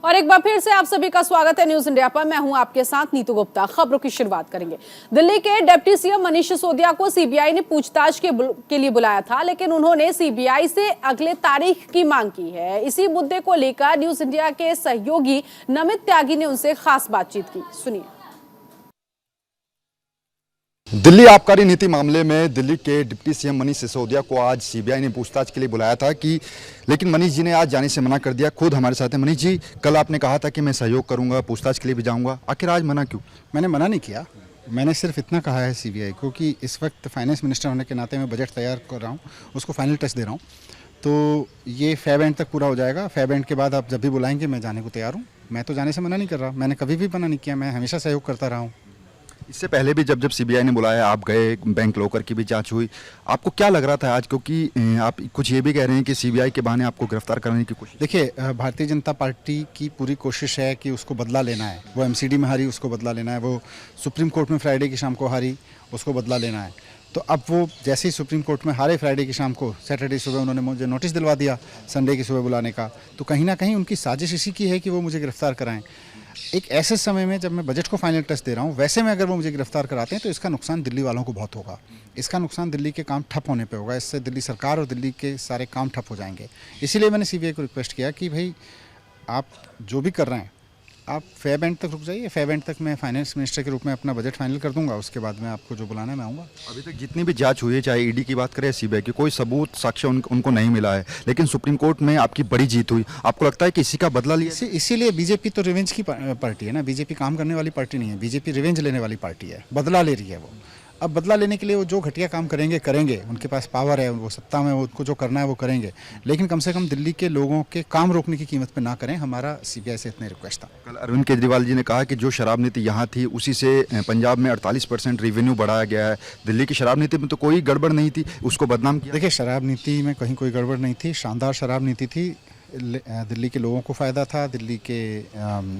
और एक बार फिर से आप सभी का स्वागत है न्यूज इंडिया पर। मैं हूं आपके साथ नीतू गुप्ता। खबरों की शुरुआत करेंगे। दिल्ली के डिप्टी सीएम मनीष सिसोदिया को सीबीआई ने पूछताछ के लिए बुलाया था, लेकिन उन्होंने सीबीआई से अगले तारीख की मांग की है। इसी मुद्दे को लेकर न्यूज इंडिया के सहयोगी नमित त्यागी ने उनसे खास बातचीत की। सुनिए। दिल्ली आबकारी नीति मामले में दिल्ली के डिप्टी सीएम मनीष सिसोदिया को आज सीबीआई ने पूछताछ के लिए बुलाया था लेकिन मनीष जी ने आज जाने से मना कर दिया। खुद हमारे साथ हैं। मनीष जी, कल आपने कहा था कि मैं सहयोग करूंगा, पूछताछ के लिए भी जाऊंगा, आखिर आज मना क्यों? मैंने मना नहीं किया, मैंने सिर्फ इतना कहा है सीबीआई को कि इस वक्त फाइनेंस मिनिस्टर होने के नाते मैं बजट तैयार कर रहा हूँ, उसको फाइनल टच दे रहा हूँ। तो ये फेब एंड तक पूरा हो जाएगा। फेब एंड के बाद आप जब भी बुलाएंगे मैं जाने को तैयार हूँ। मैं तो जाने से मना नहीं कर रहा, मैंने कभी भी मना नहीं किया, मैं हमेशा सहयोग करता रहा हूँ। इससे पहले भी जब सीबीआई ने बुलाया आप गए, बैंक लॉकर की भी जांच हुई, आपको क्या लग रहा था आज? क्योंकि आप कुछ ये भी कह रहे हैं कि सीबीआई के बहाने आपको गिरफ्तार करने की कोशिश। देखिए, भारतीय जनता पार्टी की पूरी कोशिश है कि उसको बदला लेना है। वो एमसीडी में हारी, उसको बदला लेना है। वो सुप्रीम कोर्ट में फ्राइडे की शाम को हारी, उसको बदला लेना है। तो अब वो जैसे ही सुप्रीम कोर्ट में हारे फ्राइडे की शाम को, सैटरडे सुबह उन्होंने मुझे नोटिस दिलवा दिया संडे की सुबह बुलाने का। तो कहीं ना कहीं उनकी साजिश इसी की है कि वो मुझे गिरफ्तार कराएं। एक ऐसे समय में जब मैं बजट को फाइनल टच दे रहा हूँ, वैसे में अगर वो मुझे गिरफ्तार कराते हैं तो इसका नुकसान दिल्ली वालों को बहुत होगा। इसका नुकसान दिल्ली के काम ठप होने पे होगा। इससे दिल्ली सरकार और दिल्ली के सारे काम ठप हो जाएंगे। इसीलिए मैंने सीबीआई को रिक्वेस्ट किया कि भाई आप जो भी कर रहे हैं आप फेब एंड तक रुक जाइए। फेब एंड तक मैं फाइनेंस मिनिस्टर के रूप में अपना बजट फाइनल कर दूंगा, उसके बाद में आपको जो बुलाना है मैं आऊँगा। अभी तक जितनी भी जांच हुई है, चाहे ईडी की बात करें या सीबीआई की, कोई सबूत साक्ष्य उनको नहीं मिला है, लेकिन सुप्रीम कोर्ट में आपकी बड़ी जीत हुई। आपको लगता है कि इसी का बदला लिया? इसीलिए बीजेपी तो रिवेंज की पार्टी है ना। बीजेपी काम करने वाली पार्टी नहीं है, बीजेपी रिवेंज लेने वाली पार्टी है, बदला ले रही है वो। अब बदला लेने के लिए वो जो घटिया काम करेंगे, उनके पास पावर है, वो सत्ता में, उनको जो करना है वो करेंगे, लेकिन कम से कम दिल्ली के लोगों के काम रोकने की कीमत पे ना करें। हमारा सीबीआई से इतने रिक्वेस्ट था। कल अरविंद केजरीवाल जी ने कहा कि जो शराब नीति यहाँ थी उसी से पंजाब में 48% रेवेन्यू बढ़ाया गया है। दिल्ली की शराब नीति में तो कोई गड़बड़ नहीं थी, उसको बदनाम किया। देखिए, शराब नीति में कहीं कोई गड़बड़ नहीं थी, शानदार शराब नीति थी। दिल्ली के लोगों को फ़ायदा था, दिल्ली के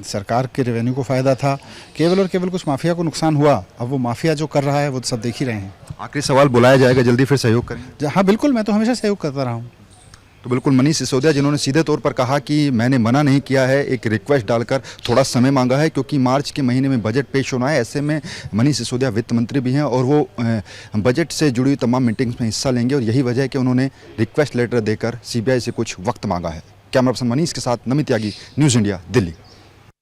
सरकार के रेवेन्यू को फ़ायदा था। केवल और केवल कुछ माफिया को नुकसान हुआ। अब वो माफिया जो कर रहा है वो सब देख ही रहे हैं। आखिरी सवाल, बुलाया जाएगा जल्दी, फिर सहयोग करेंगे? हाँ बिल्कुल, मैं तो हमेशा सहयोग करता रहा हूँ। तो बिल्कुल मनीष सिसोदिया जिन्होंने सीधे तौर पर कहा कि मैंने मना नहीं किया है, एक रिक्वेस्ट डालकर थोड़ा समय मांगा है क्योंकि मार्च के महीने में बजट पेश होना है। ऐसे में मनीष सिसोदिया वित्त मंत्री भी हैं और वो बजट से जुड़ी तमाम मीटिंग्स में हिस्सा लेंगे और यही वजह है कि उन्होंने रिक्वेस्ट लेटर देकर सीबीआई से कुछ वक्त मांगा है। कैमरा पर्सन मनीष के साथ नमित त्यागी, न्यूज़ इंडिया, दिल्ली।